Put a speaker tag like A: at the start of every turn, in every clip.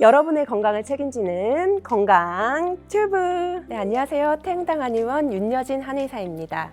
A: 여러분의 건강을 책임지는 건강 튜브. 네, 안녕하세요. 태흥당 한의원 윤여진 한의사입니다.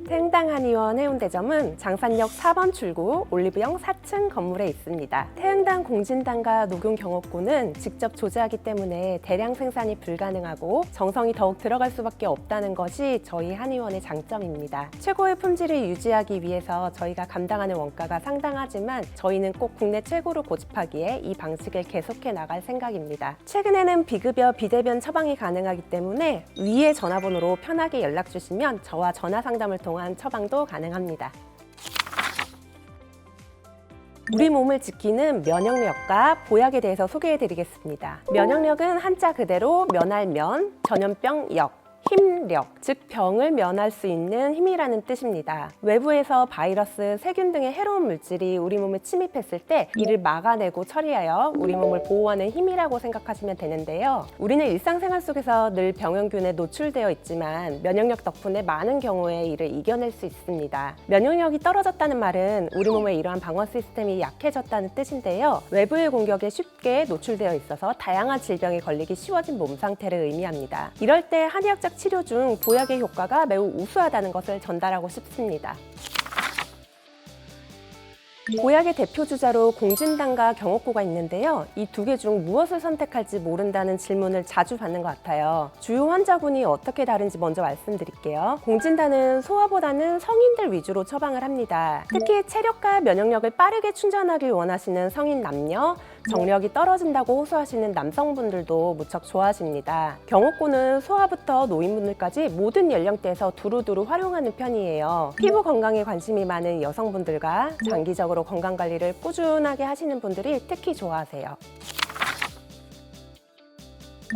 A: 태흥당 한의원 해운대점은 장산역 4번 출구 올리브영 4층 건물에 있습니다. 태흥당 공진단과 녹용 경옥고는 직접 조제하기 때문에 대량 생산이 불가능하고 정성이 더욱 들어갈 수밖에 없다는 것이 저희 한의원의 장점입니다. 최고의 품질을 유지하기 위해서 저희가 감당하는 원가가 상당하지만 저희는 꼭 국내 최고로 고집하기에 이 방식을 계속해 나갈 생각입니다. 최근에는 비급여 비대면 처방이 가능하기 때문에 위의 전화번호로 편하게 연락 주시면 저와 전화 상담을 통한 처방도 가능합니다. 우리 몸을 지키는 면역력과 보약에 대해서 소개해 드리겠습니다. 면역력은 한자 그대로 면할 면, 전염병 역, 힘력, 즉 병을 면할 수 있는 힘이라는 뜻입니다. 외부에서 바이러스, 세균 등의 해로운 물질이 우리 몸에 침입했을 때 이를 막아내고 처리하여 우리 몸을 보호하는 힘이라고 생각하시면 되는데요. 우리는 일상생활 속에서 늘 병원균에 노출되어 있지만 면역력 덕분에 많은 경우에 이를 이겨낼 수 있습니다. 면역력이 떨어졌다는 말은 우리 몸의 이러한 방어 시스템이 약해졌다는 뜻인데요. 외부의 공격에 쉽게 노출되어 있어서 다양한 질병에 걸리기 쉬워진 몸 상태를 의미합니다. 이럴 때 한의학적 치료 중 보약의 효과가 매우 우수하다는 것을 전달하고 싶습니다. 보약의 대표 주자로 공진단과 경옥고가 있는데요. 이 두 개 중 무엇을 선택할지 모른다는 질문을 자주 받는 것 같아요. 주요 환자군이 어떻게 다른지 먼저 말씀드릴게요. 공진단은 소아보다는 성인들 위주로 처방을 합니다. 특히 체력과 면역력을 빠르게 충전하길 원하시는 성인 남녀, 정력이 떨어진다고 호소하시는 남성분들도 무척 좋아하십니다. 경옥고는 소아부터 노인분들까지 모든 연령대에서 두루두루 활용하는 편이에요. 피부 건강에 관심이 많은 여성분들과 장기적으로 건강관리를 꾸준하게 하시는 분들이 특히 좋아하세요.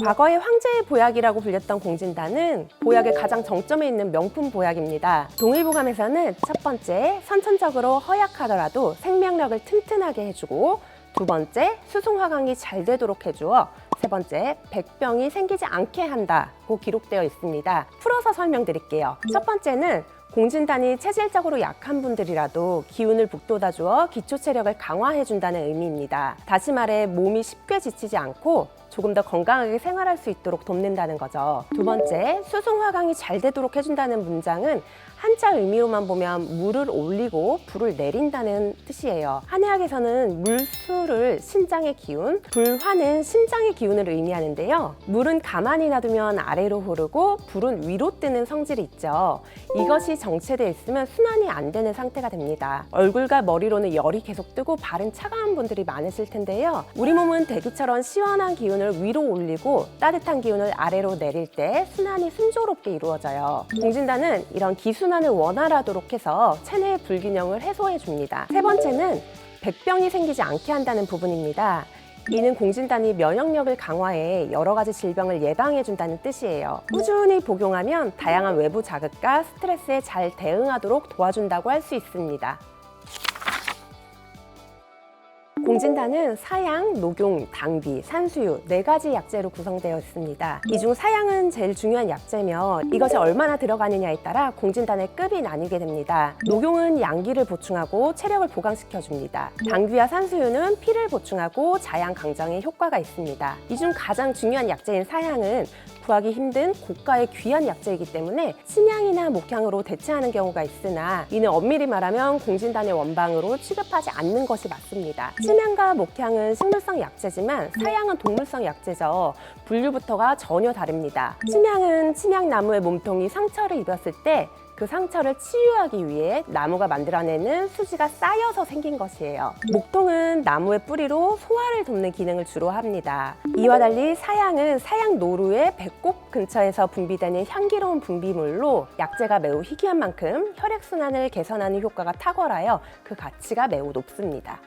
A: 과거의 황제의 보약이라고 불렸던 공진단은 보약의 가장 정점에 있는 명품 보약입니다. 동의보감에서는 첫 번째, 선천적으로 허약하더라도 생명력을 튼튼하게 해주고, 두 번째, 수송화강이 잘 되도록 해주어, 세 번째, 백병이 생기지 않게 한다고 기록되어 있습니다. 풀어서 설명드릴게요. 첫 번째는 공진단이 체질적으로 약한 분들이라도 기운을 북돋아주어 기초 체력을 강화해준다는 의미입니다. 다시 말해 몸이 쉽게 지치지 않고 조금 더 건강하게 생활할 수 있도록 돕는다는 거죠. 두 번째, 수송화강이 잘 되도록 해준다는 문장은 한자 의미로만 보면 물을 올리고 불을 내린다는 뜻이에요. 한의학에서는 물수를 신장의 기운, 불화는 심장의 기운을 의미하는데요. 물은 가만히 놔두면 아래로 흐르고 불은 위로 뜨는 성질이 있죠. 이것이 정체되어 있으면 순환이 안 되는 상태가 됩니다. 얼굴과 머리로는 열이 계속 뜨고 발은 차가운 분들이 많으실 텐데요. 우리 몸은 대기처럼 시원한 기운을 위로 올리고 따뜻한 기운을 아래로 내릴 때 순환이 순조롭게 이루어져요. 공진단은 이런 기순환을 원활하도록 해서 체내의 불균형을 해소해 줍니다. 세 번째는 백병이 생기지 않게 한다는 부분입니다. 이는 공진단이 면역력을 강화해 여러 가지 질병을 예방해 준다는 뜻이에요. 꾸준히 복용하면 다양한 외부 자극과 스트레스에 잘 대응하도록 도와준다고 할 수 있습니다. 공진단은 사양, 녹용, 당비, 산수유 4가지 약재로 구성되어 있습니다. 이 중 사양은 제일 중요한 약재며 이것이 얼마나 들어가느냐에 따라 공진단의 급이 나뉘게 됩니다. 녹용은 양기를 보충하고 체력을 보강시켜줍니다. 당비와 산수유는 피를 보충하고 자양 강장에 효과가 있습니다. 이 중 가장 중요한 약재인 사양은 구하기 힘든 고가의 귀한 약재이기 때문에 침향이나 목향으로 대체하는 경우가 있으나 이는 엄밀히 말하면 공진단의 원방으로 취급하지 않는 것이 맞습니다. 침향과 목향은 식물성 약재지만 사양은 동물성 약재죠. 분류부터가 전혀 다릅니다. 침향은 침향나무의 몸통이 상처를 입었을 때 그 상처를 치유하기 위해 나무가 만들어내는 수지가 쌓여서 생긴 것이에요. 목통은 나무의 뿌리로 소화를 돕는 기능을 주로 합니다. 이와 달리 사양은 사양 노루의 배꼽 근처에서 분비되는 향기로운 분비물로 약재가 매우 희귀한 만큼 혈액순환을 개선하는 효과가 탁월하여 그 가치가 매우 높습니다.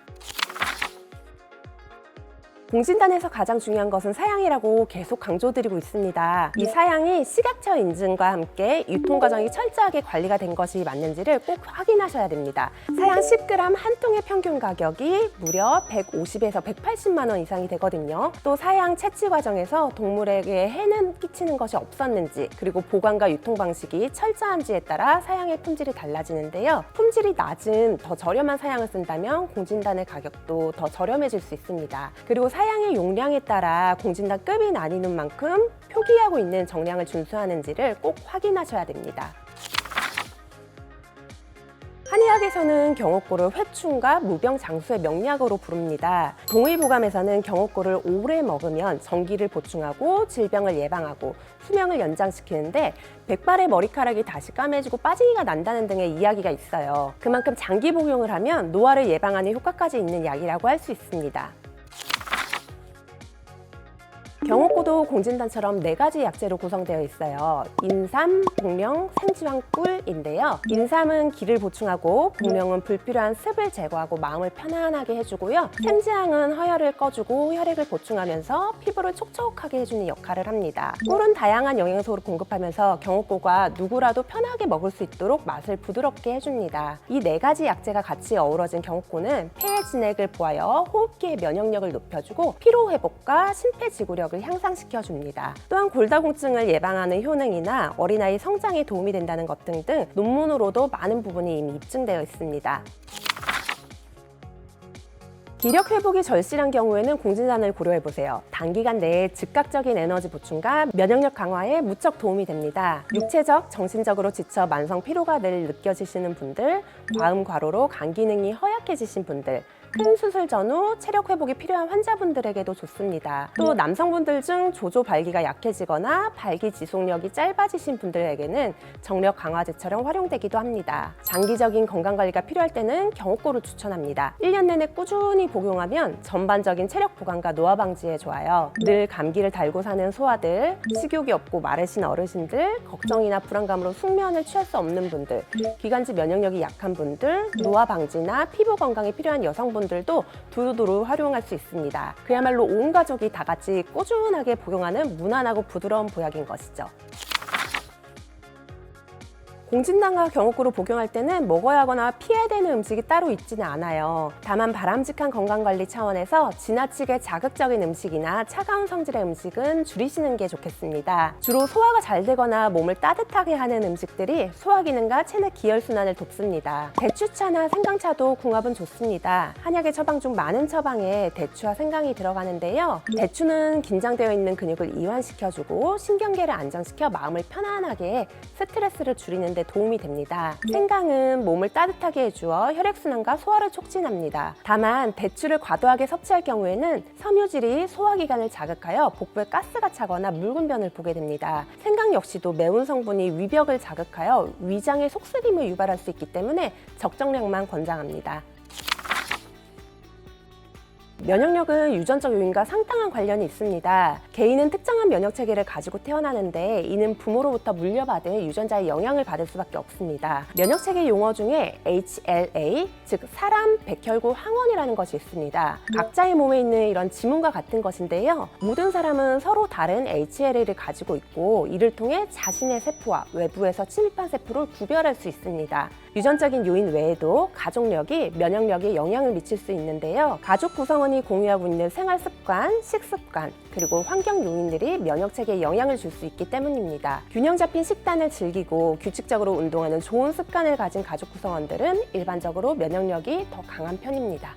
A: 공진단에서 가장 중요한 것은 사양이라고 계속 강조드리고 있습니다. 이 사양이 식약처 인증과 함께 유통 과정이 철저하게 관리가 된 것이 맞는지를 꼭 확인하셔야 됩니다. 사양 10g 한 통의 평균 가격이 무려 150에서 180만 원 이상이 되거든요. 또 사양 채취 과정에서 동물에게 해는 끼치는 것이 없었는지, 그리고 보관과 유통 방식이 철저한지에 따라 사양의 품질이 달라지는데요. 품질이 낮은 더 저렴한 사양을 쓴다면 공진단의 가격도 더 저렴해질 수 있습니다. 그리고 사양의 용량에 따라 공진단급이 나뉘는 만큼 표기하고 있는 정량을 준수하는지를 꼭 확인하셔야 됩니다. 한의학에서는 경옥고를 회충과 무병장수의 명약으로 부릅니다. 동의보감에서는 경옥고를 오래 먹으면 전기를 보충하고 질병을 예방하고 수명을 연장시키는데 백발의 머리카락이 다시 까매지고 빠지기가 난다는 등의 이야기가 있어요. 그만큼 장기 복용을 하면 노화를 예방하는 효과까지 있는 약이라고 할 수 있습니다. 경옥고도 공진단처럼 4가지 약재로 구성되어 있어요. 인삼, 복령, 생지황, 꿀인데요. 인삼은 기를 보충하고 복령은 불필요한 습을 제거하고 마음을 편안하게 해주고요. 생지황은 허혈을 꺼주고 혈액을 보충하면서 피부를 촉촉하게 해주는 역할을 합니다. 꿀은 다양한 영양소를 공급하면서 경옥고가 누구라도 편하게 먹을 수 있도록 맛을 부드럽게 해줍니다. 이 4가지 약재가 같이 어우러진 경옥고는 폐의 진액을 보하여 호흡기의 면역력을 높여주고 피로회복과 심폐지구력을 향상시켜줍니다. 또한 골다공증을 예방하는 효능이나 어린아이 성장에 도움이 된다는 것 등등 논문으로도 많은 부분이 이미 입증되어 있습니다. 기력 회복이 절실한 경우에는 공진단을 고려해보세요. 단기간 내에 즉각적인 에너지 보충과 면역력 강화에 무척 도움이 됩니다. 육체적, 정신적으로 지쳐 만성 피로가 늘 느껴지시는 분들, 과음 과로로 간 기능이 허약해지신 분들, 큰 수술 전후 체력 회복이 필요한 환자분들에게도 좋습니다. 또 남성분들 중 조조 발기가 약해지거나 발기 지속력이 짧아지신 분들에게는 정력 강화제처럼 활용되기도 합니다. 장기적인 건강관리가 필요할 때는 경옥고를 추천합니다. 1년 내내 꾸준히 복용하면 전반적인 체력 보강과 노화 방지에 좋아요. 늘 감기를 달고 사는 소아들, 식욕이 없고 마르신 어르신들, 걱정이나 불안감으로 숙면을 취할 수 없는 분들, 기관지 면역력이 약한 분들, 노화 방지나 피부 건강이 필요한 여성분들도 두루두루 활용할 수 있습니다. 그야말로 온 가족이 다 같이 꾸준하게 복용하는 무난하고 부드러운 보약인 것이죠. 공진단과 경옥고를 복용할 때는 먹어야 하거나 피해야 되는 음식이 따로 있지는 않아요. 다만 바람직한 건강관리 차원에서 지나치게 자극적인 음식이나 차가운 성질의 음식은 줄이시는 게 좋겠습니다. 주로 소화가 잘 되거나 몸을 따뜻하게 하는 음식들이 소화기능과 체내 기혈순환을 돕습니다. 대추차나 생강차도 궁합은 좋습니다. 한약의 처방 중 많은 처방에 대추와 생강이 들어가는데요. 대추는 긴장되어 있는 근육을 이완시켜주고 신경계를 안정시켜 마음을 편안하게 해 스트레스를 줄이는 데 도움이 됩니다. 생강은 몸을 따뜻하게 해주어 혈액순환과 소화를 촉진합니다. 다만 대추를 과도하게 섭취할 경우에는 섬유질이 소화기관을 자극하여 복부에 가스가 차거나 묽은 변을 보게 됩니다. 생강 역시도 매운 성분이 위벽을 자극하여 위장의 속쓰림을 유발할 수 있기 때문에 적정량만 권장합니다. 면역력은 유전적 요인과 상당한 관련이 있습니다. 개인은 특정한 면역 체계를 가지고 태어나는데 이는 부모로부터 물려받은 유전자의 영향을 받을 수밖에 없습니다. 면역 체계 용어 중에 HLA, 즉 사람 백혈구 항원이라는 것이 있습니다. 각자의 몸에 있는 이런 지문과 같은 것인데요. 모든 사람은 서로 다른 HLA를 가지고 있고 이를 통해 자신의 세포와 외부에서 침입한 세포를 구별할 수 있습니다. 유전적인 요인 외에도 가족력이 면역력에 영향을 미칠 수 있는데요. 가족 구성원이 공유하고 있는 생활 습관, 식습관, 그리고 환경 요인들이 면역 체계에 영향을 줄 수 있기 때문입니다. 균형 잡힌 식단을 즐기고 규칙적으로 운동하는 좋은 습관을 가진 가족 구성원들은 일반적으로 면역력이 더 강한 편입니다.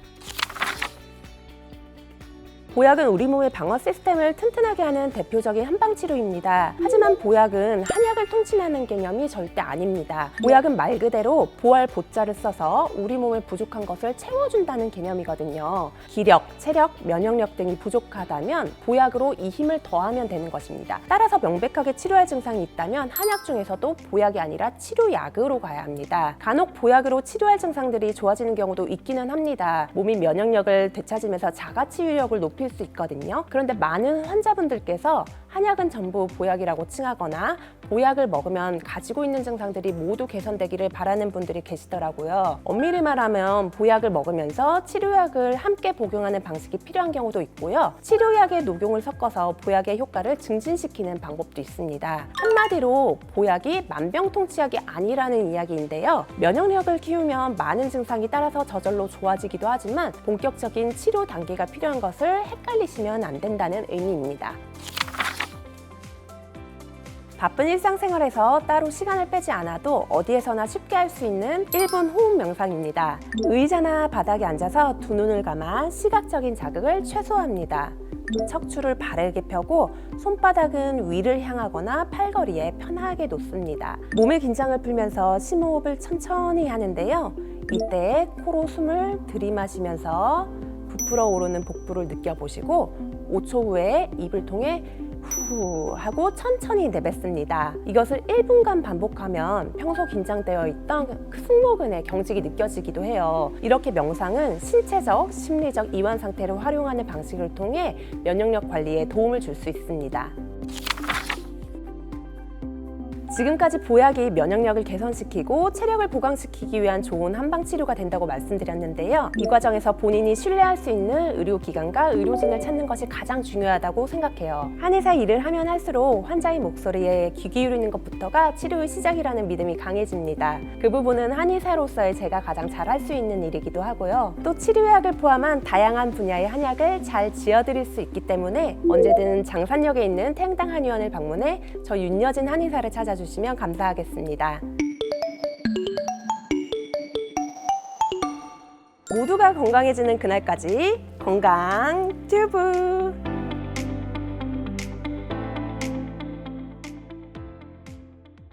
A: 보약은 우리 몸의 방어 시스템을 튼튼하게 하는 대표적인 한방치료입니다. 하지만 보약은 한약을 통칭하는 개념이 절대 아닙니다. 보약은 말 그대로 보할 보자를 써서 우리 몸에 부족한 것을 채워준다는 개념이거든요. 기력, 체력, 면역력 등이 부족하다면 보약으로 이 힘을 더하면 되는 것입니다. 따라서 명백하게 치료할 증상이 있다면 한약 중에서도 보약이 아니라 치료약으로 가야 합니다. 간혹 보약으로 치료할 증상들이 좋아지는 경우도 있기는 합니다. 몸이 면역력을 되찾으면서 자가치유력을 높일 수 있거든요. 그런데 많은 환자분들께서 한약은 전부 보약이라고 칭하거나 보약을 먹으면 가지고 있는 증상들이 모두 개선되기를 바라는 분들이 계시더라고요. 엄밀히 말하면 보약을 먹으면서 치료약을 함께 복용하는 방식이 필요한 경우도 있고요. 치료약에 녹용을 섞어서 보약의 효과를 증진시키는 방법도 있습니다. 한마디로 보약이 만병통치약이 아니라는 이야기인데요. 면역력을 키우면 많은 증상이 따라서 저절로 좋아지기도 하지만 본격적인 치료 단계가 필요한 것을 헷갈리시면 안 된다는 의미입니다. 바쁜 일상생활에서 따로 시간을 빼지 않아도 어디에서나 쉽게 할 수 있는 1분 호흡 명상입니다. 의자나 바닥에 앉아서 두 눈을 감아 시각적인 자극을 최소화합니다. 척추를 바르게 펴고 손바닥은 위를 향하거나 팔걸이에 편하게 놓습니다. 몸의 긴장을 풀면서 심호흡을 천천히 하는데요. 이때 코로 숨을 들이마시면서 부풀어 오르는 복부를 느껴보시고 5초 후에 입을 통해 후 하고 천천히 내뱉습니다. 이것을 1분간 반복하면 평소 긴장되어 있던 승모근의 경직이 느껴지기도 해요. 이렇게 명상은 신체적, 심리적 이완 상태를 활용하는 방식을 통해 면역력 관리에 도움을 줄 수 있습니다. 지금까지 보약이 면역력을 개선시키고 체력을 보강시키기 위한 좋은 한방치료가 된다고 말씀드렸는데요. 이 과정에서 본인이 신뢰할 수 있는 의료기관과 의료진을 찾는 것이 가장 중요하다고 생각해요. 한의사 일을 하면 할수록 환자의 목소리에 귀 기울이는 것부터가 치료의 시작이라는 믿음이 강해집니다. 그 부분은 한의사로서의 제가 가장 잘할 수 있는 일이기도 하고요. 또 치료약을 포함한 다양한 분야의 한약을 잘 지어드릴 수 있기 때문에 언제든 장산역에 있는 태흥당 한의원을 방문해 저 윤여진 한의사를 찾아주시면 감사하겠습니다. 모두가 건강해지는 그날까지 건강 튜브!